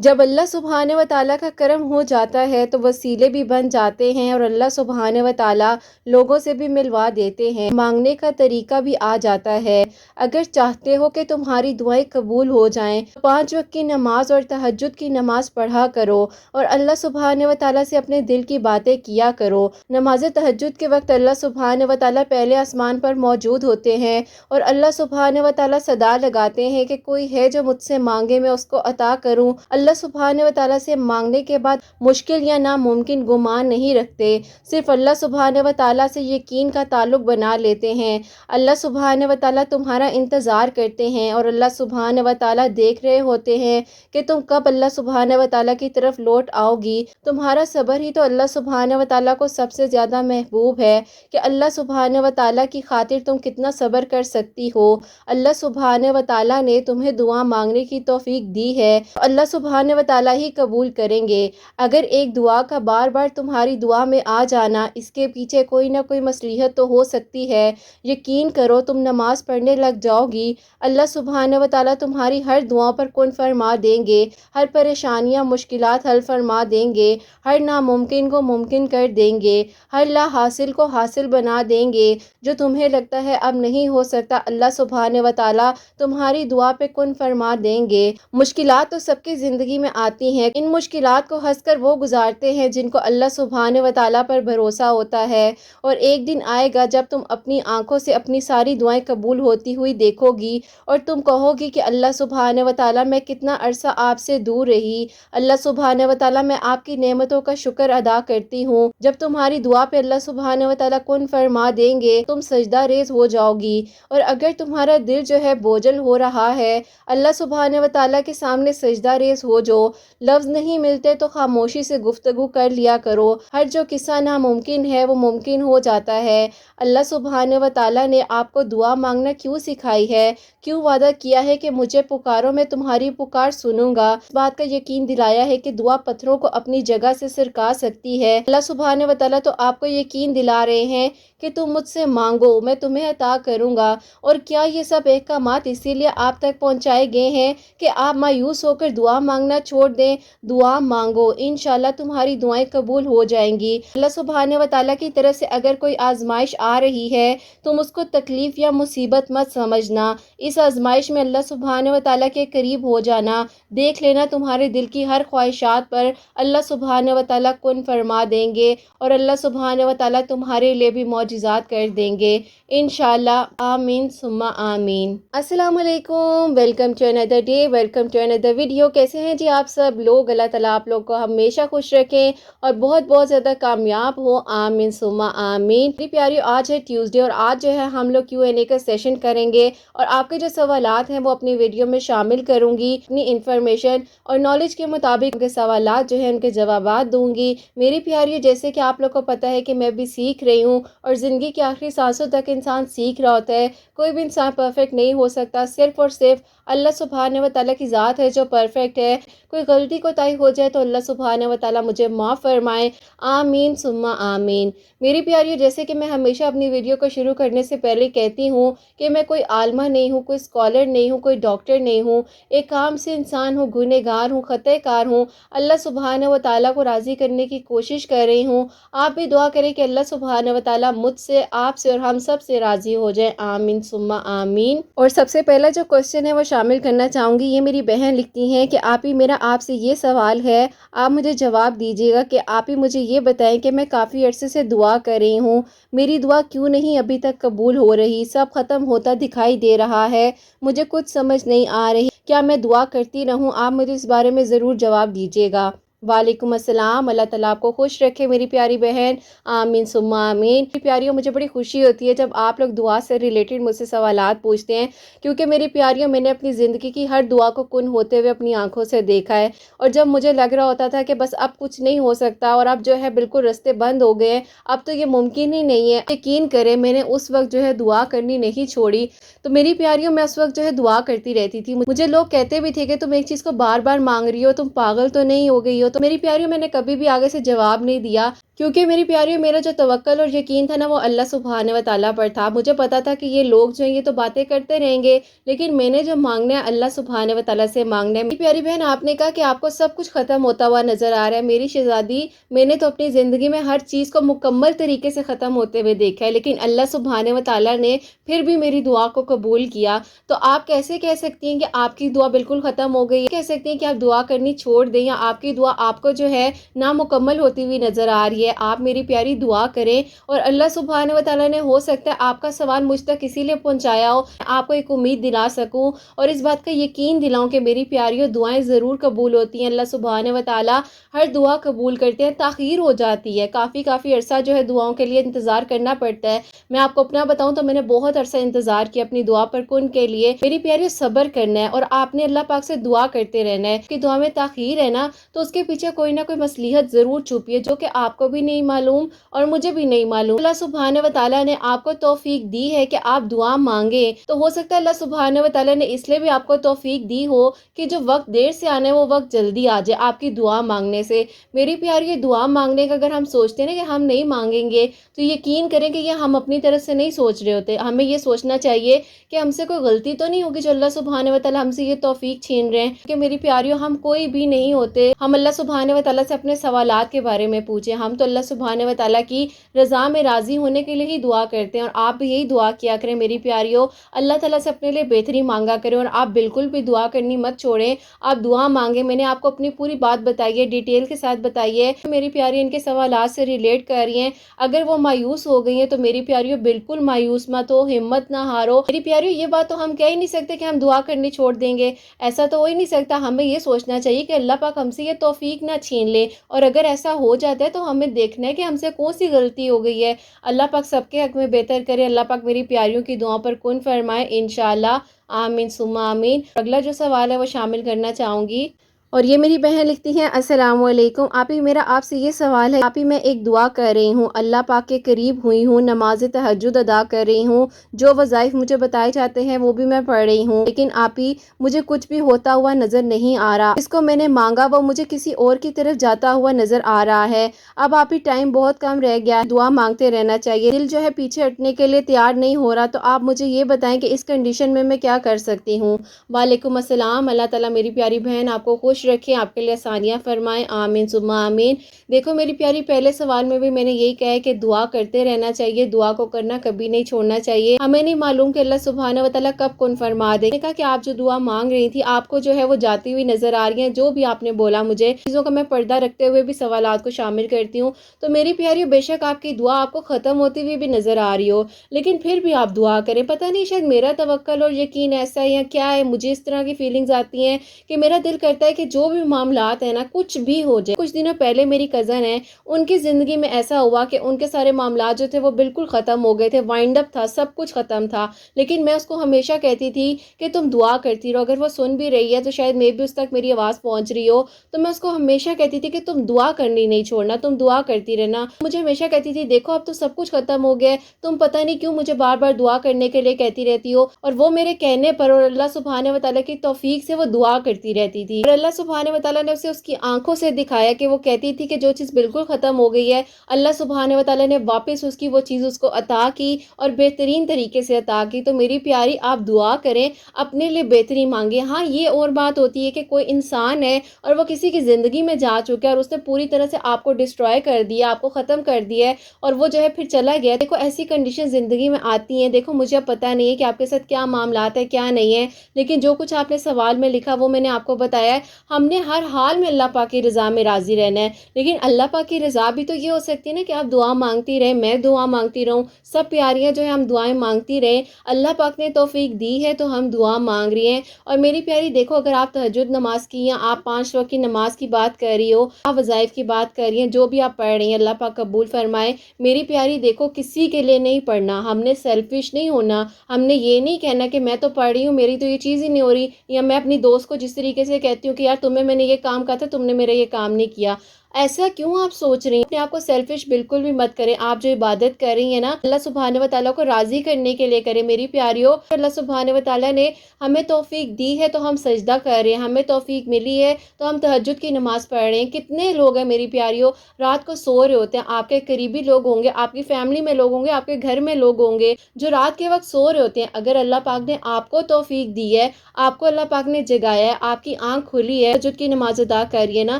جب اللہ سبحانہ و تعالیٰ کا کرم ہو جاتا ہے تو وسیلے بھی بن جاتے ہیں اور اللہ سبحانہ و تعالیٰ لوگوں سے بھی ملوا دیتے ہیں، مانگنے کا طریقہ بھی آ جاتا ہے۔ اگر چاہتے ہو کہ تمہاری دعائیں قبول ہو جائیں، 5 وقت کی نماز اور تہجد کی نماز پڑھا کرو اور اللہ سبحانہ و تعالیٰ سے اپنے دل کی باتیں کیا کرو۔ نماز تہجد کے وقت اللہ سبحانہ و تعالیٰ پہلے آسمان پر موجود ہوتے ہیں اور اللہ سبحانہ و تعالیٰ صدا لگاتے ہیں کہ کوئی ہے جو مجھ سے مانگے، میں اس کو عطا کروں۔ اللہ سبحانہ و تعالیٰ سے مانگنے کے بعد مشکل یا ناممکن گمان نہیں رکھتے، صرف اللہ سبحانہ و تعالیٰ سے یقین کا تعلق بنا لیتے ہیں۔ اللہ سبحانہ و تعالیٰ تمہارا انتظار کرتے ہیں اور اللہ سبحانہ و تعالیٰ دیکھ رہے ہوتے ہیں کہ تم کب اللہ سبحانہ و تعالیٰ کی طرف لوٹ آؤ گی۔ تمہارا صبر ہی تو اللہ سبحانہ و تعالیٰ کو سب سے زیادہ محبوب ہے کہ اللہ سبحانہ و تعالیٰ کی خاطر تم کتنا صبر کر سکتی ہو۔ اللہ سبحانہ و تعالیٰ نے تمہیں دعا مانگنے کی توفیق دی ہے، اللہ سبحانہ و تعالیٰ ہی قبول کریں گے۔ اگر ایک دعا کا بار بار تمہاری دعا میں آ جانا، اس کے پیچھے کوئی نہ کوئی مصلحت تو ہو سکتی ہے۔ یقین کرو تم نماز پڑھنے لگ جاؤ گی، اللہ سبحانہ و تعالیٰ تمہاری ہر دعا پر کن فرما دیں گے، ہر پریشانیاں مشکلات حل فرما دیں گے، ہر ناممکن کو ممکن کر دیں گے، ہر لا حاصل کو حاصل بنا دیں گے۔ جو تمہیں لگتا ہے اب نہیں ہو سکتا، اللہ سبحانہ و تعالیٰ تمہاری دعا پہ کن فرما دیں گے۔ مشکلات تو سب کی زندگی میں آتی ہیں، ان مشکلات کو ہنس کر وہ گزارتے ہیں جن کو اللہ سبحانہ و تعالیٰ پر بھروسہ ہوتا ہے، اور ایک دن آئے گا جب تم اپنی آنکھوں سے اپنی ساری دعائیں قبول ہوتی ہوئی دیکھو گی اور تم کہو گی کہ اللہ سبحانہ و تعالیٰ میں کتنا عرصہ آپ سے دور رہی، اللہ سبحانہ و تعالیٰ میں آپ کی نعمتوں کا شکر ادا کرتی ہوں۔ جب تمہاری دعا پہ اللہ سبحانہ و تعالیٰ کن فرما دیں گے، تم سجدہ ریز ہو جاؤ گی، اور اگر تمہارا دل جو ہے بوجھل ہو رہا ہے، اللہ سبحانہ و تعالیٰ کے سامنے سجدہ ریز ہو جو۔ لفظ نہیں ملتے تو خاموشی سے گفتگو کر لیا کرو، ہر جو قصہ ناممکن ہے وہ ممکن ہو جاتا ہے۔ اللہ سبحانہ و تعالیٰ نے آپ کو دعا مانگنا کیوں سکھائی ہے، کیوں وعدہ کیا ہے کہ مجھے پکارو میں تمہاری پکار سنوں گا، اس بات کا یقین دلایا ہے کہ دعا پتھروں کو اپنی جگہ سے سرکا سکتی ہے۔ اللہ سبحانہ و تعالیٰ تو آپ کو یقین دلا رہے ہیں کہ تم مجھ سے مانگو میں تمہیں عطا کروں گا۔ اور کیا یہ سب احکامات اسی لیے آپ تک پہنچائے گئے ہیں کہ آپ مایوس ہو کر دعا مانگنا چھوڑ دیں؟ دعا مانگو، انشاءاللہ تمہاری دعائیں قبول ہو جائیں گی۔ اللہ سبحانہ و تعالیٰ کی طرف سے اگر کوئی آزمائش آ رہی ہے، تم اس کو تکلیف یا مصیبت مت سمجھنا، اس آزمائش میں اللہ سبحانہ و تعالیٰ کے قریب ہو جانا، دیکھ لینا تمہارے دل کی ہر خواہشات پر اللہ سبحانہ و تعالیٰ کن فرما دیں گے اور اللہ سبحانہ و تعالیٰ تمہارے لیے بھی معجزات کر دیں گے انشاءاللہ۔ آمین ثم آمین۔ السلام علیکم، welcome to another day, welcome to another video. کیسے ہیں جی آپ سب لوگ؟ اللہ تعالیٰ آپ لوگ کو ہمیشہ خوش رکھیں اور بہت بہت زیادہ کامیاب ہو، آمین ثم آمین۔ میری پیاریو، آج ہے ٹیوزڈے اور آج جو ہے ہم لوگ Q&A کا سیشن کریں گے اور آپ کے جو سوالات ہیں وہ اپنی ویڈیو میں شامل کروں گی، اپنی انفارمیشن اور نالج کے مطابق ان کے سوالات جو ہیں ان کے جوابات دوں گی۔ میری پیاریو، جیسے کہ آپ لوگ کو پتہ ہے کہ میں بھی سیکھ رہی ہوں اور زندگی کے آخری سانسوں تک انسان سیکھ رہا ہوتا ہے، کوئی بھی انسان پرفیکٹ نہیں ہو سکتا، صرف اور صرف اللہ سبحانہ و تعالیٰ کی ذات ہے جو پرفیکٹ ہے۔ کوئی غلطی کوتاہی ہو جائے تو اللہ سبحانہ و تعالیٰ مجھے معاف فرمائے، آمین ثم آمین۔ میری پیاریو، جیسے کہ میں ہمیشہ اپنی ویڈیو کو شروع کرنے سے پہلے کہتی ہوں کہ میں کوئی عالمہ نہیں ہوں، کوئی اسکالر نہیں ہوں، کوئی ڈاکٹر نہیں ہوں، ایک عام سے انسان ہوں، گنہگار ہوں، خطا کار ہوں، اللہ سبحانہ و تعالیٰ کو راضی کرنے کی کوشش کر رہی ہوں۔ آپ بھی دعا کریں کہ اللہ سبحانہ و تعالیٰ مجھ سے، آپ سے اور ہم سب سے راضی ہو جائے، آمین ثم آمین۔ اور سب سے پہلا جو کوشچن ہے وہ شامل کرنا چاہوں گی، یہ میری بہن لکھتی ہیں کہ آپ ہی، میرا آپ سے یہ سوال ہے، آپ مجھے جواب دیجیے گا کہ آپ ہی مجھے یہ بتائیں کہ میں کافی عرصے سے دعا کر رہی ہوں، میری دعا کیوں نہیں ابھی تک قبول ہو رہی، سب ختم ہوتا دکھائی دے رہا ہے، مجھے کچھ سمجھ نہیں آ رہی، کیا میں دعا کرتی رہوں؟ آپ مجھے اس بارے میں ضرور جواب دیجیے گا۔ وعلیکم السلام، اللہ تعالیٰ آپ کو خوش رکھے میری پیاری بہن، آمین ثم آمین۔ میری پیاریوں، مجھے بڑی خوشی ہوتی ہے جب آپ لوگ دعا سے ریلیٹڈ مجھ سے سوالات پوچھتے ہیں، کیونکہ میری پیاریوں، میں نے اپنی زندگی کی ہر دعا کو کن ہوتے ہوئے اپنی آنکھوں سے دیکھا ہے، اور جب مجھے لگ رہا ہوتا تھا کہ بس اب کچھ نہیں ہو سکتا اور اب جو ہے بالکل رستے بند ہو گئے ہیں، اب تو یہ ممکن ہی نہیں ہے، یقین کریں میں نے اس وقت جو ہے دعا کرنی نہیں چھوڑی۔ تو میری پیاریوں، میں اس وقت جو ہے دعا کرتی رہتی تھی۔ مجھے لوگ کہتے بھی تھے کہ تم ایک چیز کو بار بار مانگ رہی ہو، تم پاگل تو نہیں ہو گئی ہو، تو میری پیاریوں میں نے کبھی بھی آگے سے جواب نہیں دیا، کیونکہ میری پیاریوں میرا جو توکل اور یقین تھا نا وہ اللہ سبحانہ و تعالیٰ پر تھا۔ مجھے پتا تھا کہ یہ لوگ جو ہیں یہ تو باتیں کرتے رہیں گے، لیکن میں نے جو مانگنا ہے اللہ سبحانہ و تعالیٰ سے مانگنا ہے۔ میری پیاری بہن، آپ نے کہا کہ آپ کو سب کچھ ختم ہوتا ہوا نظر آ رہا ہے۔ میری شہزادی، میں نے تو اپنی زندگی میں ہر چیز کو مکمل طریقے سے ختم ہوتے ہوئے دیکھا ہے، لیکن اللہ سبحانہ و تعالیٰ نے پھر بھی میری دعا کو قبول کیا۔ تو آپ کیسے کہہ سکتی ہیں کہ آپ کی دعا بالکل ختم ہو گئی ہے؟ کہہ سکتی ہیں کہ آپ دعا کرنی چھوڑ دیں یا آپ کی دعا آپ کو جو ہے نامکمل ہوتی ہوئی نظر آ رہی ہے؟ آپ میری پیاری دعا کریں، اور اللہ سبحانہ و تعالیٰ نے ہو سکتا ہے آپ کا سوال مجھ تک اسی لیے پہنچایا ہو، آپ کو ایک امید دلا سکوں اور اس بات کا یقین دلاؤں کہ میری پیاریوں دعائیں ضرور قبول ہوتی ہیں۔ اللہ سبحانہ و تعالیٰ ہر دعا قبول کرتے ہیں، تاخیر ہو جاتی ہے، کافی عرصہ جو ہے دعاؤں کے لیے انتظار کرنا پڑتا ہے۔ میں آپ کو اپنا بتاؤں تو میں نے بہت عرصہ انتظار کیا اپنی دعا پر کن کے لیے۔ میری پیاریوں صبر کرنا ہے اور آپ نے اللہ پاک سے دعا کرتے رہنا ہے کہ دعا میں تاخیر ہے نا تو اس کے پیچھے کوئی نہ کوئی مصلحت ضرور چھپی ہے جو کہ آپ کو بھی نہیں معلوم اور مجھے بھی نہیں معلوم۔ اللہ سبحانہ و تعالیٰ نے آپ کو توفیق دی ہے کہ آپ دعا مانگیں، تو ہو سکتا ہے اللہ سبحانہ و تعالیٰ نے اس لیے بھی آپ کو توفیق دی ہو کہ جو وقت دیر سے آنا ہے وہ وقت جلدی آ جائے آپ کی دعا مانگنے سے۔ میری پیاری، دعا مانگنے کا اگر ہم سوچتے ہیں نا کہ ہم نہیں مانگیں گے تو یقین کریں کہ یہ ہم اپنی طرف سے نہیں سوچ رہے ہوتے۔ ہمیں یہ سوچنا چاہیے کہ ہم سے کوئی غلطی تو نہیں ہوگی جو اللہ سبحانہ و تعالیٰ ہم سے یہ توفیق چھین رہے ہیں، کہ میری پیاریوں ہم کوئی بھی نہیں ہوتے۔ ہم اللہ سبحانہ و تعالیٰ سے اپنے سوالات کے بارے میں پوچھیں، ہم تو اللہ سبحانہ و تعالیٰ کی رضا میں راضی ہونے کے لیے ہی دعا کرتے ہیں، اور آپ بھی یہی دعا کیا کریں میری پیاریوں، اللہ تعالیٰ سے اپنے لیے بہتری مانگا کریں، اور آپ بالکل بھی دعا کرنی مت چھوڑیں، آپ دعا مانگیں۔ میں نے آپ کو اپنی پوری بات بتائی ہے، ڈیٹیل کے ساتھ بتائی ہے، میری پیاری ان کے سوالات سے ریلیٹ کر رہی ہیں۔ اگر وہ مایوس ہو گئی ہیں تو میری پیاریوں بالکل مایوس مت ہو، ہمت نہ ہارو۔ میری پیاریوں یہ بات تو ہم کہہ ہی نہیں سکتے کہ ہم دعا کرنی چھوڑ دیں گے، ایسا تو ہو ہی نہیں سکتا۔ ہمیں یہ سوچنا چاہیے کہ اللہ پاک ہم سے یہ توفیق نہ چھین لے، اور اگر ایسا ہو جاتا ہے تو ہمیں دیکھنا ہے کہ ہم سے کون سی غلطی ہو گئی ہے۔ اللہ پاک سب کے حق میں بہتر کرے، اللہ پاک میری پیاریوں کی دعاؤں پر کن فرمائے انشاءاللہ، آمین ثم آمین۔ اگلا جو سوال ہے وہ شامل کرنا چاہوں گی، اور یہ میری بہن لکھتی ہیں، السلام علیکم آپی، میرا آپ سے یہ سوال ہے آپی، میں ایک دعا کر رہی ہوں، اللہ پاک کے قریب ہوئی ہوں، نماز تہجد ادا کر رہی ہوں، جو وظائف مجھے بتائے جاتے ہیں وہ بھی میں پڑھ رہی ہوں، لیکن آپی مجھے کچھ بھی ہوتا ہوا نظر نہیں آ رہا، اس کو میں نے مانگا وہ مجھے کسی اور کی طرف جاتا ہوا نظر آ رہا ہے۔ اب آپی ٹائم بہت کم رہ گیا ہے، دعا مانگتے رہنا چاہیے، دل جو ہے پیچھے ہٹنے کے لیے تیار نہیں ہو رہا، تو آپ مجھے یہ بتائیں کہ اس کنڈیشن میں کیا کر سکتی ہوں۔ وعلیکم السلام، اللہ تعالیٰ میری پیاری بہن آپ کو خوش رکھیں، آپ کے لیے آسانیاں فرمائیں، آمین ثم آمین۔ دیکھو میری پیاری، پہلے سوال میں بھی میں نے یہی کہا ہے کہ دعا کرتے رہنا چاہیے، دعا کو کرنا کبھی نہیں چھوڑنا چاہیے۔ ہمیں نہیں معلوم کہ اللہ سبحانہ و تعالیٰ کب کن فرما دے۔ میں نے کہا کہ آپ جو دعا مانگ رہی تھی آپ کو جو ہے وہ جاتی ہوئی نظر آ رہی ہیں، جو بھی آپ نے بولا مجھے چیزوں کا میں پردہ رکھتے ہوئے بھی سوالات کو شامل کرتی ہوں، تو میری پیاری بے شک آپ کی دعا آپ کو ختم ہوتی ہوئی بھی نظر آ رہی ہو، لیکن پھر بھی آپ دعا کریں۔ پتہ نہیں شاید میرا توکل اور یقین ایسا ہے یا کیا ہے، مجھے اس طرح کی فیلنگز آتی ہیں کہ میرا دل کرتا ہے کہ جو بھی معاملات ہیں نا کچھ بھی ہو جائے۔ کچھ دنوں پہلے میری کزن ہے، ان کی زندگی میں ایسا ہوا کہ ان کے سارے معاملات جو تھے وہ بالکل ختم ہو گئے تھے، وائنڈ اپ تھا، سب کچھ ختم تھا، لیکن میں اس کو ہمیشہ کہتی تھی کہ تم دعا کرتی رہو، اگر وہ سن بھی رہی ہے تو شاید میں بھی اس تک میری آواز پہنچ رہی ہو، تو میں اس کو ہمیشہ کہتی تھی کہ تم دعا کرنی نہیں چھوڑنا، تم دعا کرتی رہنا۔ مجھے ہمیشہ کہتی تھی دیکھو اب تو سب کچھ ختم ہو گیا، تم پتہ نہیں کیوں مجھے بار بار دعا کرنے کے لیے کہتی رہتی ہو، اور وہ میرے کہنے پر اور اللہ سبحانہ و تعالیٰ کی توفیق سے وہ دعا کرتی رہتی تھی، اور اللہ سبحانہ و تعالیٰ نے اسے اس کی آنکھوں سے دکھایا کہ وہ کہتی تھی کہ جو چیز بالکل ختم ہو گئی ہے اللہ سبحانہ و تعالیٰ نے واپس اس کی وہ چیز اس کو عطا کی اور بہترین طریقے سے عطا کی۔ تو میری پیاری آپ دعا کریں، اپنے لیے بہتری مانگیں۔ ہاں یہ اور بات ہوتی ہے کہ کوئی انسان ہے اور وہ کسی کی زندگی میں جا چکا ہے اور اس نے پوری طرح سے آپ کو ڈسٹرائے کر دیا، آپ کو ختم کر دیا ہے اور وہ جو ہے پھر چلا گیا۔ دیکھو ایسی کنڈیشن زندگی میں آتی ہیں، دیکھو مجھے اب پتہ نہیں ہے کہ آپ کے ساتھ کیا معاملات ہے کیا نہیں ہے، لیکن جو کچھ آپ نے سوال میں لکھا وہ میں نے آپ کو بتایا ہے۔ ہم نے ہر حال میں اللہ پاک کی رضا میں راضی رہنا ہے، لیکن اللہ پاک کی رضا بھی تو یہ ہو سکتی ہے نا کہ آپ دعا مانگتی رہیں، میں دعا مانگتی رہوں، سب پیاریاں جو ہے ہم دعائیں مانگتی رہیں، اللہ پاک نے توفیق دی ہے تو ہم دعا مانگ رہی ہیں۔ اور میری پیاری دیکھو اگر آپ تہجد نماز کی یا آپ 5 وقت کی نماز کی بات کر رہی ہو، آپ وظائف کی بات کر رہی ہیں، جو بھی آپ پڑھ رہی ہیں اللہ پاک قبول فرمائے۔ میری پیاری دیکھو کسی کے لیے نہیں پڑھنا، ہم نے سیلفش نہیں ہونا، ہم نے یہ نہیں کہنا کہ میں تو پڑھ رہی ہوں میری تو یہ چیز ہی نہیں ہو رہی، یا میں اپنی دوست کو جس طریقے سے کہتی ہوں کہ یار تمہیں میں نے یہ کام کہا تھا تم نے میرا یہ کام نہیں کیا۔ ایسا کیوں آپ سوچ رہی ہیں؟ اپنے آپ کو سیلفش بالکل بھی مت کریں. آپ جو عبادت کر رہی ہیں نا اللہ سبحانہ و تعالیٰ کو راضی کرنے کے لیے کریں میری پیاریوں. اللہ سبحانہ و تعالیٰ نے ہمیں توفیق دی ہے تو ہم سجدہ کر رہے ہیں, ہمیں توفیق ملی ہے تو ہم تہجد کی نماز پڑھ رہے ہیں. کتنے لوگ ہیں میری پیاریوں رات کو سو رہے ہوتے ہیں, آپ کے قریبی لوگ ہوں گے, آپ کی فیملی میں لوگ ہوں گے, آپ کے گھر میں لوگ ہوں گے جو رات کے وقت سو رہے ہوتے ہیں. اگر اللہ پاک نے آپ کو توفیق دی ہے, آپ کو اللہ پاک نے جگایا ہے, آپ کی آنکھ کھلی ہے, تہجد کی نماز ادا کر رہی ہے نا,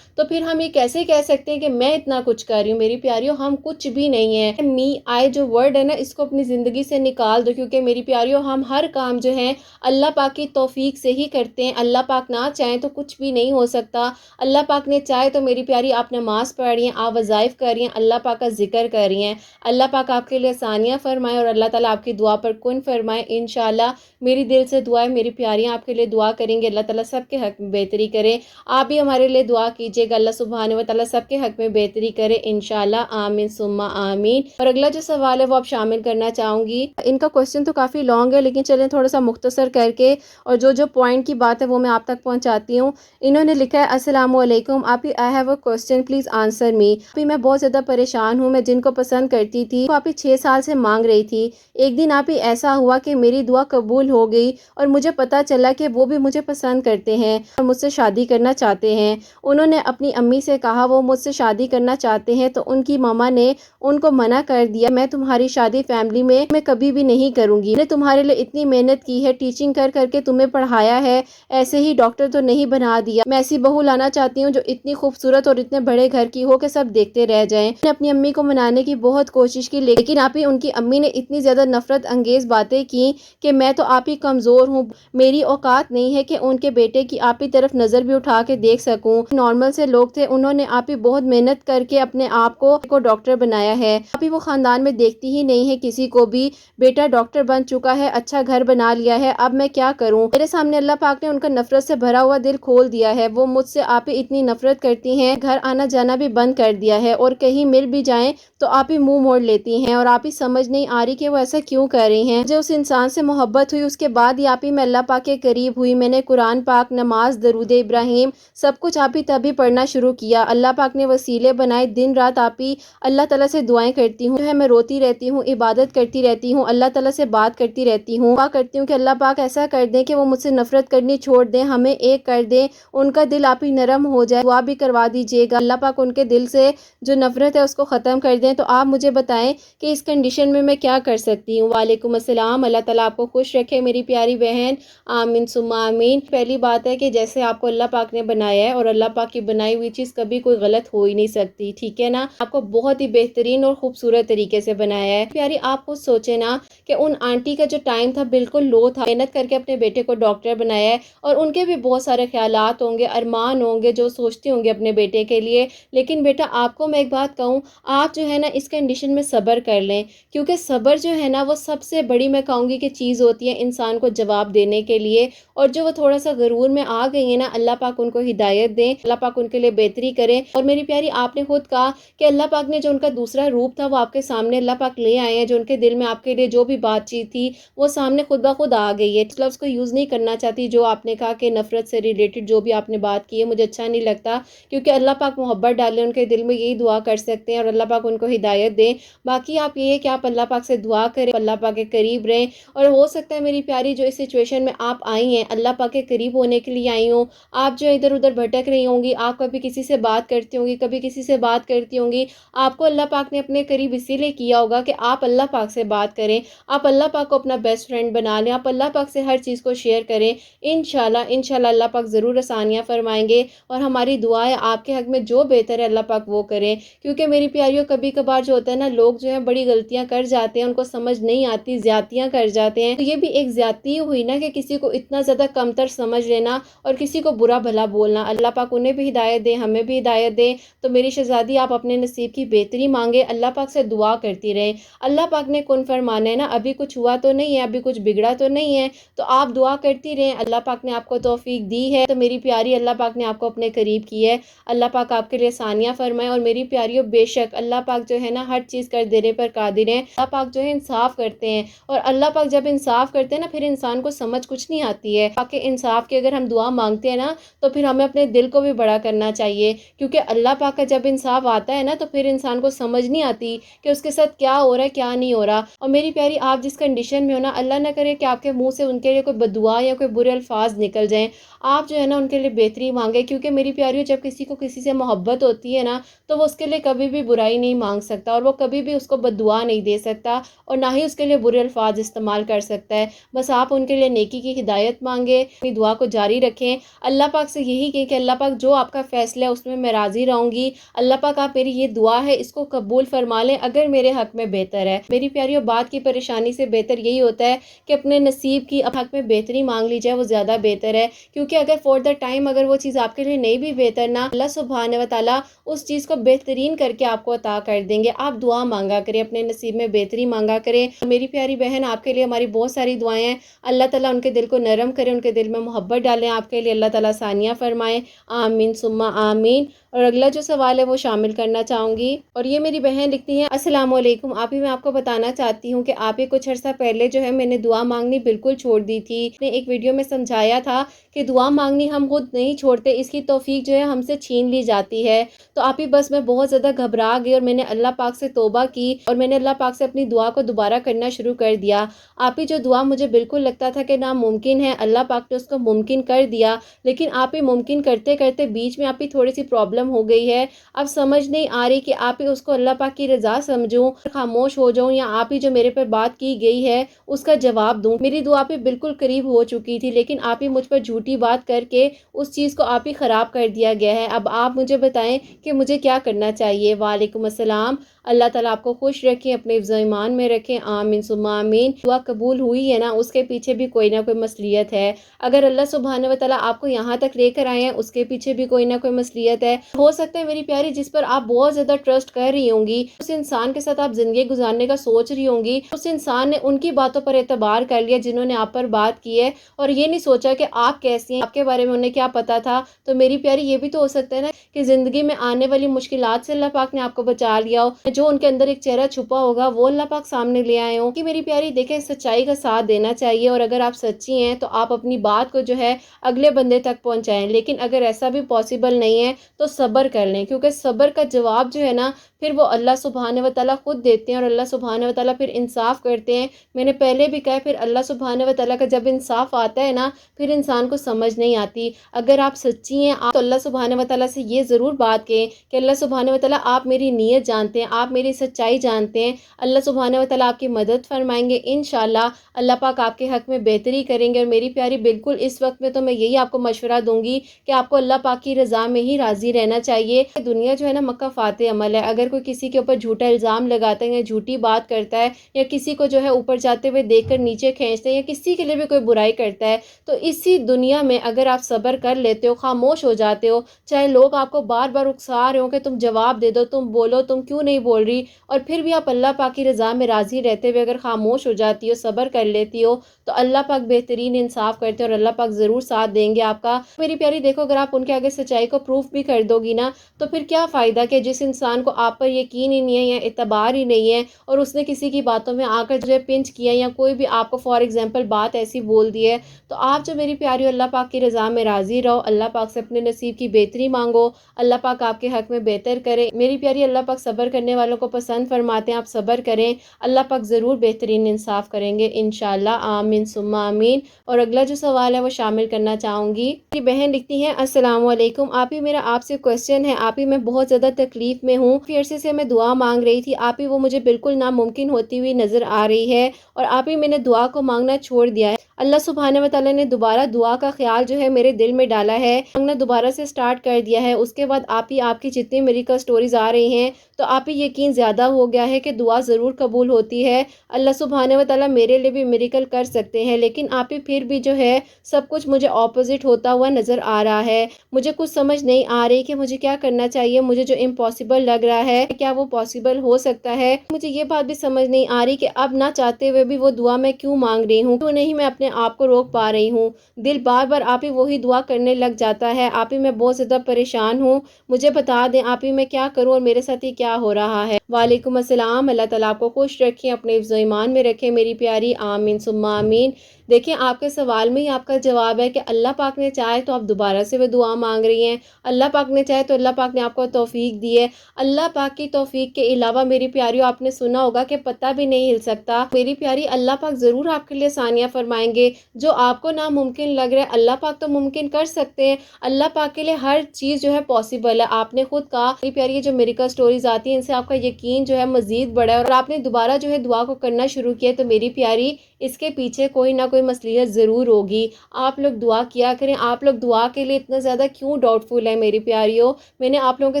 تو پھر ہم یہ کیسے کہہ سکتے ہیں کہ میں اتنا کچھ کر رہی ہوں؟ میری پیاریوں ہم کچھ بھی نہیں ہے. می آئی جو ورڈ ہے نا اس کو اپنی زندگی سے نکال دو, کیونکہ میری پیاریوں ہم ہر کام جو ہے اللہ پاک کی توفیق سے ہی کرتے ہیں. اللہ پاک نہ چاہیں تو کچھ بھی نہیں ہو سکتا. اللہ پاک نے چاہے تو میری پیاری آپ نماز پڑھ رہی ہیں, آپ وظائف کر رہی ہیں, اللہ پاک کا ذکر کر رہی ہیں, اللہ پاک آپ کے لیے آسانیاں فرمائے اور اللہ تعالیٰ آپ کی دعا پر کن فرمائے. انشاءاللہ میری دل سے دعا ہے میری پیاریاں آپ کے لیے دعا کریں گے, اللہ تعالیٰ سب کے حق میں بہتری کرے. آپ بھی ہمارے لیے دعا کیجیے گا, اللہ سبحانہ و تعالیٰ سب کے حق میں بہتری کرے انشاءاللہ. آمین ثم آمین. اور اگلا جو سوال ہے وہ آپ شامل کرنا چاہوں گی. ان کا کوشچن تو کافی لانگ ہے لیکن چلیں تھوڑا سا مختصر کر کے اور جو پوائنٹ کی بات ہے وہ میں آپ تک پہنچاتی ہوں. انہوں نے لکھا ہے السلام علیکم آپی, I have a question please answer me. آپی میں بہت زیادہ پریشان ہوں, میں جن کو پسند کرتی تھی وہ آپی 6 سال سے مانگ رہی تھی. ایک دن آپی ایسا ہوا کہ میری دعا قبول ہو گئی اور مجھے پتا چلا کہ وہ بھی مجھے پسند کرتے ہیں اور مجھ سے شادی کرنا چاہتے ہیں. انہوں نے اپنی امی سے کہا وہ مجھ سے شادی کرنا چاہتے ہیں, تو ان کی ماما نے ان کو منع کر دیا, میں تمہاری شادی فیملی میں کبھی بھی نہیں کروں گی. میں نے تمہارے لیے اتنی محنت کی ہے, ٹیچنگ کر کر کے تمہیں پڑھایا ہے, ایسے ہی ڈاکٹر تو نہیں بنا دیا. میں ایسی بہو لانا چاہتی ہوں جو اتنی خوبصورت اور اتنے بڑے گھر کی ہو کہ سب دیکھتے رہ جائیں. میں نے اپنی امی کو منانے کی بہت کوشش کی لیکن آپ ہی ان کی امی نے اتنی زیادہ نفرت انگیز باتیں کی کہ میں تو آپ ہی کمزور ہوں, میری اوقات نہیں ہے کہ ان کے بیٹے کی آپ ہی طرف نظر بھی اٹھا کے دیکھ سکوں. نارمل سے لوگ تھے, انہوں نے آپ ہی بہت محنت کر کے اپنے آپ کو ڈاکٹر بنایا ہے. آپ ہی وہ خاندان میں دیکھتی ہی نہیں ہے کسی کو بھی, بیٹا ڈاکٹر بن چکا ہے, اچھا گھر بنا لیا ہے, اب میں کیا کروں؟ میرے سامنے اللہ پاک نے ان کا نفرت سے بھرا ہوا دل کھول دیا ہے. وہ مجھ سے آپ ہی اتنی نفرت کرتی ہیں, گھر آنا جانا بھی بند کر دیا ہے, اور کہیں مل بھی جائیں تو آپ ہی منہ موڑ لیتی ہیں, اور آپ ہی سمجھ نہیں آ رہی کہ وہ ایسا کیوں کر رہی ہیں. مجھے اس انسان سے محبت ہوئی, اس کے بعد ہی آپ ہی میں اللہ پاک کے قریب ہوئی. میں نے قرآن پاک, نماز, درود ابراہیم سب کچھ آپ ہی تبھی پڑھنا شروع کیا. اللہ پاک نے وسیلے بنائے, دن رات آپ ہی اللہ تعالیٰ سے دعائیں کرتی ہوں, جو ہے میں روتی رہتی ہوں, عبادت کرتی رہتی ہوں, اللہ تعالیٰ سے بات کرتی رہتی ہوں, دعا کرتی ہوں کہ اللہ پاک ایسا کر دیں کہ وہ مجھ سے نفرت کرنی چھوڑ دیں, ہمیں ایک کر دیں, ان کا دل آپ ہی نرم ہو جائے. دعا بھی کروا دیجیے گا, اللہ پاک ان کے دل سے جو نفرت ہے اس کو ختم کر دیں. تو آپ مجھے بتائیں کہ اس کنڈیشن میں کیا کر سکتی ہوں؟ وعلیکم السلام, اللہ تعالیٰ آپ کو خوش رکھے میری پیاری بہن, آمین ثم آمین. پہلی بات ہے کہ جیسے آپ کو اللہ پاک نے بنایا ہے اور اللہ پاک کی بنائی ہوئی چیز کبھی کوئی غلط ہو ہی نہیں سکتی, ٹھیک ہے نا. آپ کو بہت ہی بہترین اور خوبصورت طریقے سے بنایا ہے. پیاری آپ خود سوچے نا کہ ان آنٹی کا جو ٹائم تھا بالکل لو تھا, محنت کر کے اپنے بیٹے کو ڈاکٹر بنایا ہے, اور ان کے بھی بہت سارے خیالات ہوں گے, ارمان ہوں گے جو سوچتے ہوں گے اپنے بیٹے کے لیے. لیکن بیٹا آپ کو میں ایک بات کہوں, آپ جو ہے نا اس کنڈیشن میں صبر کر لیں, کیونکہ صبر جو ہے نا وہ سب سے بڑی میں کہوں گی کہ چیز ہوتی ہے انسان کو جواب دینے کے لیے. اور جو وہ تھوڑا سا غرور میں آ گئی ہے نا, اللہ پاک ان کو ہدایت دیں, اللہ پاک ان کے لیے بہتری کریں. اور میری پیاری آپ نے خود کہا کہ اللہ پاک نے جو ان کا دوسرا روپ تھا وہ آپ کے سامنے اللہ پاک لے آئے ہیں, جو ان کے دل میں آپ کے لیے جو بھی بات چیت تھی وہ سامنے خود بخود آ گئی ہے. اس لفظ کو یوز نہیں کرنا چاہتی جو آپ نے کہا کہ نفرت سے ریلیٹڈ جو بھی آپ نے بات کی ہے مجھے اچھا نہیں لگتا, کیونکہ اللہ پاک محبت ڈالے ان کے دل میں, یہی دعا کر سکتے ہیں اور اللہ پاک ان کو ہدایت دیں. باقی آپ یہ ہے کہ آپ اللہ پاک سے دعا کریں, اللہ پاک کے قریب رہیں. اور ہو سکتا ہے میری پیاری جو اس سچویشن میں آپ آئی ہیں اللہ پاک کے قریب ہونے کے لیے آئی ہوں, آپ جو ادھر ادھر بھٹک رہی ہوں گی, آپ کبھی کسی سے بات کرتی ہوں گی, کبھی کسی سے بات کرتی ہوں گی, آپ کو اللہ پاک نے اپنے قریب اسی لیے کیا ہوگا کہ آپ اللہ پاک سے بات کریں, آپ اللہ پاک کو اپنا بیسٹ فرینڈ بنا لیں, آپ اللہ پاک سے ہر چیز کو شیئر کریں. انشاءاللہ اللہ پاک ضرور آسانیاں فرمائیں گے, اور ہماری دعا ہے آپ کے حق میں جو بہتر ہے اللہ پاک وہ کریں. کیونکہ میری پیاریوں کبھی کبھار جو ہوتا ہے نا, لوگ جو ہیں بڑی غلطیاں کر جاتے ہیں, ان کو سمجھ نہیں آتی, زیادتیاں کر جاتے ہیں. تو یہ بھی ایک زیادتی ہوئی نا کہ کسی کو اتنا زیادہ کمتر سمجھ لینا اور کسی کو برا بھلا بولنا. اللہ پاک انہیں بھی ہدایت دے, ہمیں بھی ہدایت دے. تو میری شہزادی آپ اپنے نصیب کی بہتری مانگے, اللہ پاک سے دعا کرتی رہیں. اللہ پاک نے کن فرمانا ہے نا, ابھی کچھ ہوا تو نہیں ہے, ابھی کچھ بگڑا تو نہیں ہے, تو آپ دعا کرتی رہیں. اللہ پاک نے آپ کو توفیق دی ہے تو میری پیاری اللہ پاک نے آپ کو اپنے قریب کی ہے, اللہ پاک آپ کے لیے آسانیاں فرمائے. اور میری پیاریوں بے شک اللہ پاک جو ہے نا ہر چیز کر دینے پر قادر ہیں. اللہ پاک جو ہے انصاف کرتے ہیں, اور اللہ پاک جب انصاف کرتے ہیں نا پھر انسان کو سمجھ کچھ نہیں آتی ہے. پاک انصاف کی اگر ہم دعا مانگتے ہیں نا تو پھر ہمیں اپنے دل کو بھی بڑا کرنا چاہیے, کیونکہ کیونکہ اللہ پاک کا جب انصاف آتا ہے نا تو پھر انسان کو سمجھ نہیں آتی کہ اس کے ساتھ کیا ہو رہا ہے کیا نہیں ہو رہا۔ اور میری پیاری آپ جس کنڈیشن میں ہو نا، اللہ نہ کرے کہ آپ کے منہ سے ان کے لیے کوئی بددعا یا کوئی برے الفاظ نکل جائیں، آپ جو ہے نا ان کے لیے بہتری مانگے، کیونکہ میری پیاریوں جب کسی کو کسی سے محبت ہوتی ہے نا تو وہ اس کے لیے کبھی بھی برائی نہیں مانگ سکتا، اور وہ کبھی بھی اس کو بددعا نہیں دے سکتا، اور نہ ہی اس کے لیے برے الفاظ استعمال کر سکتا ہے۔ بس آپ ان کے لیے نیکی کی ہدایت مانگے، اپنی دعا کو جاری رکھیں، اللہ پاک سے یہی کہیں کہ اللہ پاک جو آپ کا فیصلہ ہے اس میں راضی رہوں گی، اللہ پاک آپ میری یہ دعا ہے اس کو قبول فرما لیں اگر میرے حق میں بہتر ہے۔ میری پیاریوں بات کی پریشانی سے بہتر یہی ہوتا ہے کہ اپنے نصیب کی حق میں بہتری مانگ لی جائے، وہ زیادہ بہتر ہے، کیونکہ اگر فور دا ٹائم اگر وہ چیز آپ کے لیے نہیں بھی بہتر نا، اللہ سبحانہ و تعالیٰ اس چیز کو بہترین کر کے آپ کو عطا کر دیں گے۔ آپ دعا مانگا کریں، اپنے نصیب میں بہتری مانگا کریں۔ میری پیاری بہن آپ کے لیے ہماری بہت ساری دعائیں ہیں، اللہ تعالیٰ ان کے دل کو نرم کرے، ان کے دل میں محبت ڈالیں، آپ کے لیے اللہ تعالیٰ آسانیاں فرمائیں، آمین ثم آمین۔ اور اگلا جو سوال ہے وہ شامل کرنا چاہوں گی، اور یہ میری بہن لکھتی ہیں، السلام علیکم آپ ہی، میں آپ کو بتانا چاہتی ہوں کہ آپ ہی کچھ عرصہ پہلے جو ہے میں نے دعا مانگنی بالکل چھوڑ دی تھی۔ نے ایک ویڈیو میں سمجھایا تھا کہ دعا مانگنی ہم خود نہیں چھوڑتے، اس کی توفیق جو ہے ہم سے چھین لی جاتی ہے۔ تو آپ ہی بس میں بہت زیادہ گھبرا گئی، اور میں نے اللہ پاک سے توبہ کی، اور میں نے اللہ پاک سے اپنی دعا کو دوبارہ کرنا شروع کر دیا۔ آپ ہی جو دعا مجھے بالکل لگتا تھا کہ ناممکن ہے، اللہ پاک نے اس کو ممکن کر دیا، لیکن آپ ہی ممکن کرتے کرتے بیچ میں آپ ہی تھوڑی سی پرابلم ہو گئی ہے۔ اب سمجھ نہیں آ رہی کہ آپ ہی اس کو اللہ پاک کی رضا سمجھوں، خاموش ہو جاؤں، یا آپ ہی جو میرے پر بات کی گئی ہے اس کا جواب دوں۔ میری دعا آپ ہی بالکل قریب ہو چکی تھی، لیکن آپ ہی مجھ پر جھوٹی بات کر کے اس چیز کو آپ ہی خراب کر دیا گیا ہے۔ اب آپ مجھے بتائیں کہ مجھے کیا کرنا چاہیے۔ وعلیکم السلام، اللہ تعالیٰ آپ کو خوش رکھیں، اپنے حفظ و ایمان میں رکھیں، آمین ثم آمین۔ دعا قبول ہوئی ہے نا، اس کے پیچھے بھی کوئی نہ کوئی مصلیحت ہے۔ اگر اللہ سبحانہ و تعالیٰ آپ کو یہاں تک لے کر آئے ہیں، اس کے پیچھے بھی کوئی نہ کوئی مصلیحت ہے۔ ہو سکتا ہے میری پیاری جس پر آپ بہت زیادہ ٹرسٹ کر رہی ہوں گی، اس انسان کے ساتھ آپ زندگی گزارنے کا سوچ رہی ہوں گی، اس انسان نے ان کی باتوں پر اعتبار کر لیا جنہوں نے آپ پر بات کی ہے، اور یہ نہیں سوچا کہ آپ کیسی ہیں، آپ کے بارے میں انہیں کیا پتا تھا۔ تو میری پیاری یہ بھی تو ہو سکتا ہے نا کہ زندگی میں آنے والی مشکلات سے اللہ پاک نے آپ کو بچا لیا ہو، جو ان کے اندر ایک چہرہ چھپا ہوگا وہ اللہ پاک سامنے لے آئے ہوں۔ کہ میری پیاری دیکھیں، سچائی کا ساتھ دینا چاہیے، اور اگر آپ سچی ہیں تو آپ اپنی بات کو جو ہے اگلے بندے تک پہنچائیں، لیکن اگر ایسا بھی پاسبل نہیں ہے تو صبر کر لیں، کیونکہ صبر کا جواب جو ہے نا پھر وہ اللہ سبحانہ و تعالیٰ خود دیتے ہیں، اور اللہ سبحانہ و تعالیٰ پھر انصاف کرتے ہیں۔ میں نے پہلے بھی کہا، پھر اللہ سبحانہ و تعالیٰ کا جب انصاف آتا ہے نا پھر انسان کو سمجھ نہیں آتی۔ اگر آپ سچی ہیں تو اللہ سبحانہ و تعالیٰ سے یہ ضرور بات کہیں کہ اللہ سبحانہ و تعالیٰ آپ میری نیت جانتے ہیں، آپ میری سچائی جانتے ہیں، اللہ سبحانہ و تعالیٰ آپ کی مدد فرمائیں گے، انشاءاللہ اللہ پاک آپ کے حق میں بہتری کریں گے۔ اور میری پیاری بالکل اس وقت میں تو میں یہی آپ کو مشورہ دوں گی کہ آپ کو اللہ پاک کی رضا میں ہی راضی رہنا چاہیے۔ دنیا جو ہے نا مکافات عمل ہے، اگر کوئی کسی کے اوپر جھوٹا الزام لگاتا ہے یا جھوٹی بات کرتا ہے، یا کسی کو جو ہے اوپر جاتے ہوئے دیکھ کر نیچے کھینچتے ہیں، یا کسی کے لیے بھی کوئی برائی کرتا ہے، تو اسی دنیا میں اگر آپ صبر کر لیتے ہو، خاموش ہو جاتے ہو، چاہے لوگ آپ کو بار بار اکسا رہے ہو کہ تم جواب دے دو، تم بولو، تم کیوں نہیں بول رہی، اور پھر بھی آپ اللہ پاک کی رضا میں راضی رہتے ہوئے اگر خاموش ہو جاتی ہو، صبر کر لیتی ہو، تو اللہ پاک بہترین انصاف کرتے ہیں، اور اللہ پاک ضرور ساتھ دیں گے آپ کا۔ میری پیاری دیکھو، اگر آپ ان کے آگے سچائی کو پروف بھی کر دو گی نا تو پھر کیا فائدہ کہ جس انسان کو آپ پر یقین ہی نہیں ہے یا اعتبار ہی نہیں ہے، اور اس نے کسی کی باتوں میں آ کر جو ہے پنچ کیا، یا کوئی بھی آپ کو فار ایگزامپل بات ایسی بول دی ہے، تو آپ جو میری پیاری اللہ پاک کی رضا میں راضی رہو، اللہ پاک سے اپنے نصیب کی بہتری مانگو، اللہ پاک آپ کے حق میں بہتر کرے۔ میری پیاری اللہ پاک صبر کرنے والوں کو پسند فرماتے ہیں، آپ صبر کریں، اللہ پاک ضرور بہترین انصاف کریں گے انشاءاللہ، آمین ثم آمین۔ اور اگلا جو سوال ہے وہ شامل کرنا چاہوں گی۔ میری بہن لکھتی ہیں، السلام علیکم آپ ہی، میرا آپ سے کویسچن ہے، آپ ہی میں بہت زیادہ تکلیف میں ہوں، کافی عرصے سے میں دعا مانگ رہی تھی، آپ ہی وہ مجھے بالکل ناممکن ہوتی ہوئی نظر آ رہی ہے، اور آپ ہی میں نے دعا کو مانگنا چھوڑ دیا ہے۔ اللہ سبحانہ و تعالیٰ نے دوبارہ دعا کا خیال جو ہے میرے دل میں ڈالا ہے، مانگنا دوبارہ سے سٹارٹ کر دیا ہے۔ اس کے بعد آپ کی جتنی میریکل سٹوریز آ رہی ہیں تو آپ ہی یقین زیادہ ہو گیا ہے کہ دعا ضرور قبول ہوتی ہے، اللہ سبحانہ و تعالیٰ میرے لیے بھی میریکل کر سکتے ہیں، لیکن آپ ہی پھر بھی جو ہے سب کچھ مجھے اپوزٹ ہوتا ہوا نظر آ رہا ہے۔ مجھے کچھ سمجھ نہیں آ رہی کہ مجھے کیا کرنا چاہیے، مجھے جو امپاسبل لگ رہا ہے کیا وہ پاسبل ہو سکتا ہے۔ مجھے یہ بات بھی سمجھ نہیں آ رہی کہ اب نہ چاہتے ہوئے بھی وہ دعا میں کیوں مانگ رہی ہوں، کیوں نہیں میں اپنے آپ کو روک پا رہی ہوں، دل بار بار آپ ہی وہی دعا کرنے لگ جاتا ہے۔ آپ ہی میں بہت زیادہ پریشان ہوں، مجھے بتا دیں آپ ہی میں کیا کروں اور میرے ساتھ ہی کیا ہو رہا رہا ہے۔ وعلیکم السلام، اللہ تعالیٰ آپ کو خوش رکھیں، اپنے حفظ و ایمان میں رکھیں میری پیاری، آمین ثم آمین۔ دیکھیں آپ کے سوال میں ہی آپ کا جواب ہے کہ اللہ پاک نے چاہے تو آپ دوبارہ سے وہ دعا مانگ رہی ہیں، اللہ پاک نے چاہے تو اللہ پاک نے آپ کو توفیق دی ہے۔ اللہ پاک کی توفیق کے علاوہ میری پیاریوں آپ نے سنا ہوگا کہ پتہ بھی نہیں ہل سکتا۔ میری پیاری، اللہ پاک ضرور آپ کے لیے آسانیاں فرمائیں گے۔ جو آپ کو ناممکن لگ رہا ہے اللہ پاک تو ممکن کر سکتے ہیں۔ اللہ پاک کے لیے ہر چیز جو ہے پاسبل ہے۔ آپ نے خود کہا میری پیاری، یہ جو میریکل سٹوریز آتی ہیں ان سے آپ کا یقین جو ہے مزید بڑھا ہے اور آپ نے دوبارہ جو ہے دعا کو کرنا شروع کیا، تو میری پیاری اس کے پیچھے کوئی نہ کوئی مصلحت ضرور ہوگی۔ آپ لوگ دعا کیا کریں۔ آپ لوگ دعا کے لیے اتنا زیادہ کیوں ڈاؤٹ فل ہے میری پیاریوں؟ میں نے آپ لوگوں کے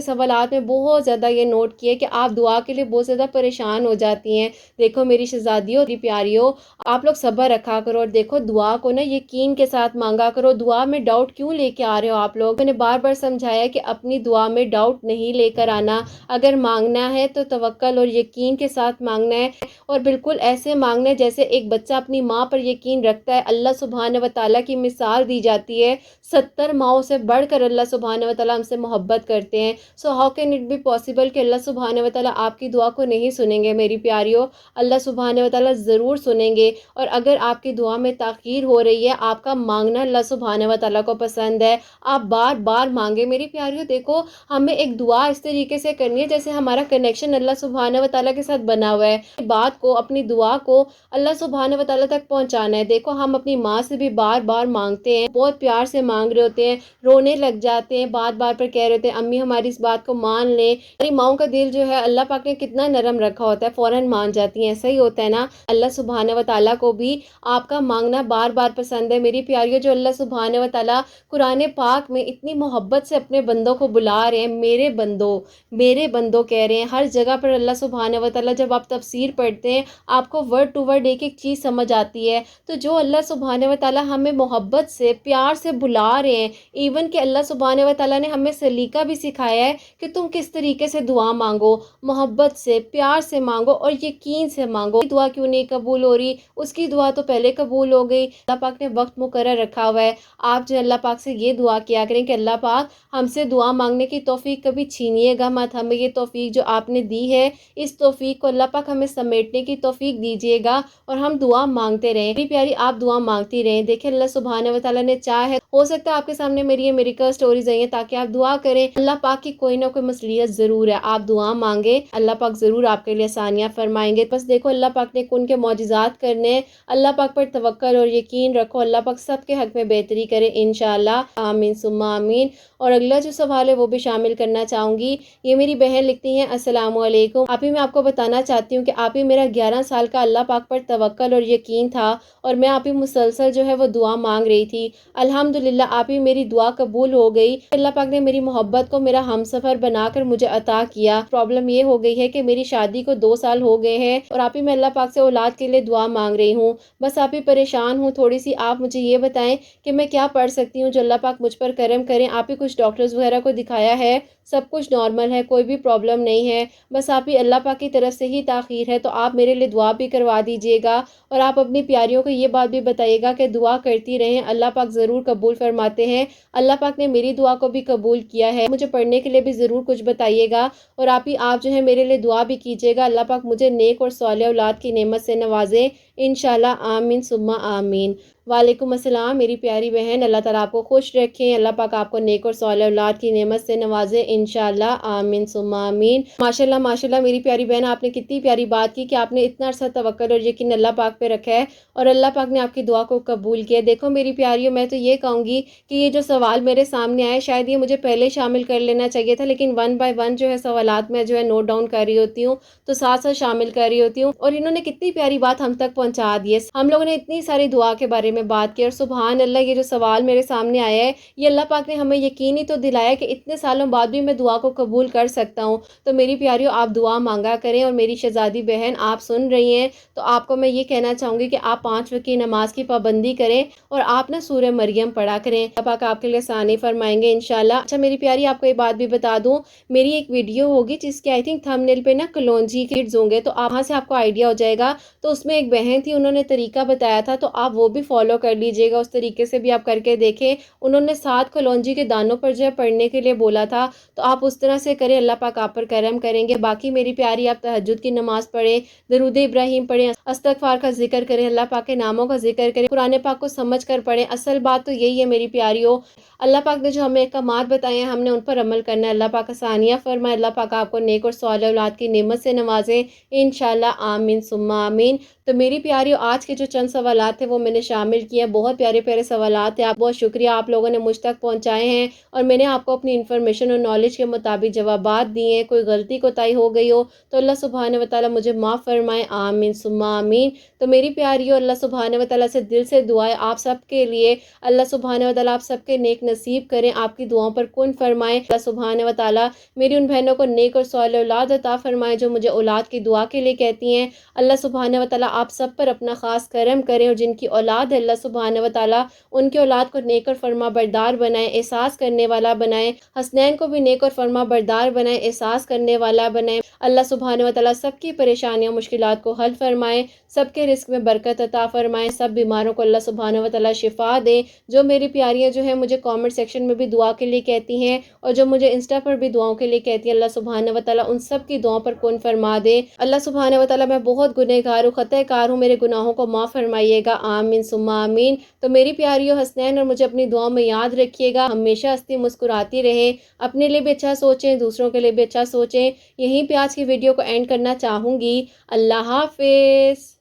سوالات میں بہت زیادہ یہ نوٹ کیا کہ آپ دعا کے لیے بہت زیادہ پریشان ہو جاتی ہیں۔ دیکھو میری شہزادیوں، میری پیاریوں، آپ لوگ صبر رکھا کرو اور دیکھو دعا کو نا یقین کے ساتھ مانگا کرو۔ دعا میں ڈاؤٹ کیوں لے کے آ رہے ہو آپ لوگ؟ میں نے بار بار سمجھایا کہ اپنی دعا میں ڈاؤٹ نہیں لے کر آنا۔ اگر مانگنا ہے تو توکل اور یقین کے ساتھ مانگنا ہے اور بالکل ایسے مانگنا ہے جیسے ایک بچہ اپنی ماں پر یقین رکھتا ہے۔ اللہ سبحانہ و تعالیٰ کی مثال دی جاتی ہے، 70 ماؤں سے بڑھ کر اللہ سبحانہ و تعالیٰ ہم سے محبت کرتے ہیں۔ So how can it be possible کہ اللہ سبحانہ و تعالیٰ آپ کی دعا کو نہیں سنیں گے؟ میری پیاریوں، اللہ سبحانہ و تعالیٰ ضرور سنیں گے۔ اور اگر آپ کی دعا میں تاخیر ہو رہی ہے، آپ کا مانگنا اللہ سبحانہ و تعالیٰ کو پسند ہے، آپ بار بار مانگے میری پیاریوں۔ دیکھو ہمیں ایک دعا اس طریقے سے کرنی ہے جیسے ہمارا کنیکشن اللہ سبحانہ و تعالیٰ کے ساتھ بنا ہوا ہے۔ بات کو، اپنی دعا کو اللہ سبحانہ و تعالیٰ تک پہنچانا ہے۔ دیکھو ہم اپنی ماں سے بھی بار بار مانگتے ہیں، بہت پیار سے مانگ رہے ہوتے ہیں، رونے لگ جاتے ہیں، بار بار پر کہہ رہے ہوتے ہیں امی ہماری اس بات کو مان لیں۔ ہماری ماؤں کا دل جو ہے اللہ پاک نے کتنا نرم رکھا ہوتا ہے، فوراً مان جاتی ہیں۔ ایسا ہی ہوتا ہے نا، اللہ سبحانہ و تعالیٰ کو بھی آپ کا مانگنا بار بار پسند ہے میری پیاریوں۔ جو اللہ سبحانہ و تعالیٰ قرآن پاک میں اتنی محبت سے اپنے بندوں کو بلا رہے ہیں، میرے بندوں میرے بندوں کہہ رہے ہیں، ہر جگہ پر اللہ سبحانہ و تعالیٰ جب آپ تفسیر پڑھتے ہیں آپ کو ورڈ ٹو ورڈ ایک ایک چیز سمجھ آتی ہے۔ تو جو اللہ سبحانہ و تعالیٰ ہمیں محبت سے پیار سے بلا رہے ہیں، ایون کہ اللہ سبحانہ و تعالیٰ نے ہمیں سلیقہ بھی سکھایا ہے کہ تم کس طریقے سے دعا مانگو، محبت سے پیار سے مانگو اور یقین سے مانگو۔ دعا کیوں نہیں قبول ہو رہی؟ اس کی دعا تو پہلے قبول ہو گئی۔ اللہ پاک نے وقت مقرر رکھا ہوا ہے۔ آپ جو اللہ پاک سے یہ دعا کیا کریں کہ اللہ پاک ہم سے دعا مانگنے کی توفیق کبھی چھینیے گا مت۔ ہمیں یہ توفیق جو آپ نے دی ہے، اس توفیق کو اللہ پاک ہمیں سمیٹنے کی توفیق دیجیے گا اور ہم دعا مانگتے رہیں۔ میری پیاری آپ دعا مانگتی رہیں۔ دیکھیں اللہ سبحانہ و تعالیٰ نے چاہے ہو سکتا ہے آپ کے سامنے میری یہ میریکل سٹوریز آئی ہیں تاکہ آپ دعا کریں۔ اللہ پاک کی کوئی نہ کوئی مصلحت ضرور ہے، آپ دعا مانگیں، اللہ پاک ضرور آپ کے لیے آسانیاں فرمائیں گے۔ بس دیکھو اللہ پاک نے کن کے معجزات کرنے ہیں، اللہ پاک پر توکل اور یقین رکھو، اللہ پاک سب کے حق میں بہتری کرے انشاءاللہ، آمین ثم آمین۔ اور اگلا جو سوال ہے وہ بھی شامل کرنا چاہوں گی۔ یہ میری بہن لکھتی ہیں السلام علیکم، آپ ہی میں آپ کو بتانا چاہتی ہوں کہ آپ ہی میرا 11 سال کا اللہ پاک پر توکل اور یقین تھا اور میں آپ ہی مسلسل جو ہے وہ دعا مانگ رہی تھی۔ الحمدللہ آپ ہی میری دعا قبول ہو گئی، اللہ پاک نے میری محبت کو میرا ہمسفر بنا کر مجھے عطا کیا۔ پرابلم یہ ہو گئی ہے کہ میری شادی کو 2 سال ہو گئے ہیں اور آپ ہی میں اللہ پاک سے اولاد کے لیے دعا مانگ رہی ہوں، بس آپ ہی پریشان ہوں تھوڑی سی۔ آپ مجھے یہ بتائیں کہ میں کیا پڑھ سکتی ہوں جو اللہ پاک مجھ پر کرم کریں۔ آپ ہی کچھ ڈاکٹرز وغیرہ کو دکھایا ہے، سب کچھ نارمل ہے، کوئی بھی پرابلم نہیں ہے، بس آپ ہی اللہ پاک کی طرف سے ہی تاخیر ہے، تو آپ میرے لیے دعا بھی کروا دیجیے گا اور آپ اپنی پیاریوں کو یہ بات بھی بتائیے گا کہ دعا کرتی رہیں، اللہ پاک ضرور قبول فرماتے ہیں۔ اللہ پاک نے میری دعا کو بھی قبول کیا ہے۔ مجھے پڑھنے کے لیے بھی ضرور کچھ بتائیے گا اور آپ ہی آپ جو ہے میرے لیے دعا بھی کیجیے گا، اللہ پاک مجھے نیک اور صالح اولاد کی نعمت سے نوازے انشاءاللہ، آمین ثم آمین۔ وعلیکم السلام میری پیاری بہن، اللہ تعالیٰ آپ کو خوش رکھیں، اللہ پاک آپ کو نیک اور صالح اولاد کی نعمت سے نوازے انشاءاللہ، آمین ثم آمین۔ ماشاءاللہ ماشاءاللہ میری پیاری بہن، آپ نے کتنی پیاری بات کی کہ آپ نے اتنا عرصہ توکل اور یقین اللہ پاک پہ رکھا ہے اور اللہ پاک نے آپ کی دعا کو قبول کیا۔ دیکھو میری پیاریوں، میں تو یہ کہوں گی کہ یہ جو سوال میرے سامنے آئے شاید یہ مجھے پہلے شامل کر لینا چاہیے تھا، لیکن 1 بائی 1 جو ہے سوالات میں جو ہے نوٹ ڈاؤن کر رہی ہوتی ہوں تو ساتھ ساتھ شامل کر رہی ہوتی ہوں، اور انہوں نے کتنی پیاری بات ہم تک پہنچا دی ہے۔ ہم لوگوں نے اتنی ساری دعا کے بارے میں بات کی اور سبحان اللہ یہ جو سوال میرے سامنے آیا ہے یہ اللہ پاک نے ہمیں یقین ہی تو دلایا کہ اتنے سالوں بعد بھی میں دعا کو قبول کر سکتا ہوں۔ تو میری پیاریوں آپ دعا مانگا کریں، اور میری شہزادی بہن آپ سن رہی ہیں تو آپ کو میں یہ کہنا چاہوں گی کہ آپ 5 وقت کی نماز کی پابندی کریں اور آپ نا سورہ مریم پڑھا کریں، اللہ پاک آپ کے لیے آسانی فرمائیں گے انشاءاللہ۔ اچھا میری پیاری آپ کو یہ بات بھی بتا دوں، میری ایک ویڈیو ہوگی جس کے آئی تھنک تھمبنیل پہ نا کلونجی کڈز ہوں گے، تو وہاں سے آپ کو آئیڈیا ہو جائے گا۔ تو اس میں ایک بہن بہن تھی انہوں نے طریقہ بتایا تھا تو آپ وہ بھی فالو کر لیجئے گا، اس طریقے سے بھی آپ کر کے دیکھیں۔ انہوں نے 7 کلونجی کے دانوں پر جو ہے پڑھنے کے لیے بولا تھا، تو آپ اس طرح سے کریں، اللہ پاک آپ پر کرم کریں گے۔ باقی میری پیاری آپ تہجد کی نماز پڑھیں، درود ابراہیم پڑھیں، استغفار کا ذکر کریں، اللہ پاک کے ناموں کا ذکر کریں، قرآن پاک کو سمجھ کر پڑھیں۔ اصل بات تو یہی ہے میری پیاریوں، اللہ پاک نے جو ہمیں احکامات بتائے ہیں ہم نے ان پر عمل کرنا ہے۔ اللہ پاک آسانیاں فرمائے، اللہ پاک آپ کو نیک اور صالح اولاد کی نعمت سے نوازیں انشاءاللہ، آمین ثم آمین۔ تو میری پیاریوں آج کے جو چند سوالات تھے وہ میں نے شامل کیے ہیں، بہت پیارے پیارے سوالات ہیں، آپ بہت شکریہ آپ لوگوں نے مجھ تک پہنچائے ہیں اور میں نے آپ کو اپنی انفارمیشن اور نالج کے مطابق جوابات دیے ہیں۔ کوئی غلطی کوتاہی ہو گئی ہو تو اللہ سبحانہ و تعالیٰ مجھے معاف فرمائے، آمین ثم آمین۔ تو میری پیاریوں اللہ سبحانہ و تعالیٰ سے دل سے دعائیں آپ سب کے لیے، اللہ سبحانہ و تعالیٰ آپ سب کے نیک نصیب کریں، آپ کی دعاؤں پر کن فرمائیں۔ اللہ سبحانہ و تعالیٰ میری ان بہنوں کو نیک اور صالح اولاد عطا فرمائے جو مجھے اولاد کی دعا کے لیے کہتی ہیں۔ اللہ سبحانہ و تعالیٰ آپ سب پر اپنا خاص کرم کریں اور جن کی اولاد ہے اللہ سبحانہ و تعالیٰ ان کے اولاد کو نیک اور فرما بردار بنائیں، احساس کرنے والا بنائیں۔ حسنین کو بھی نیک اور فرما بردار بنائیں، احساس کرنے والا بنائیں۔ اللہ سبحانہ و تعالیٰ سب کی پریشانیاں مشکلات کو حل فرمائیں، سب کے رزق میں برکت عطا فرمائیں، سب بیماروں کو اللہ سبحانہ و تعالیٰ شفا دیں۔ جو میری پیاریاں جو ہیں مجھے کامنٹ سیکشن میں بھی دعا کے لیے کہتی ہیں اور جو مجھے انسٹا پر بھی دعاؤں کے لیے کہتی ہیں، اللہ سبحانہ و تعالیٰ ان سب کی دعاؤں پر کن فرما دے۔ اللہ سبحانہ و تعالیٰ میں بہت گنہگار ہوں، خطا کار ہوں، میرے گناہوں کو معاف فرمائیے گا، آمین ثم آمین۔ تو میری پیاریوں حسنین اور مجھے اپنی دعاؤں میں یاد رکھیے گا، ہمیشہ ہنستی مسکراتی رہیں، اپنے لیے بھی اچھا سوچیں، دوسروں کے لیے بھی اچھا سوچیں۔ یہیں پہ آج کی ویڈیو کو اینڈ کرنا چاہوں گی۔ اللہ حافظ۔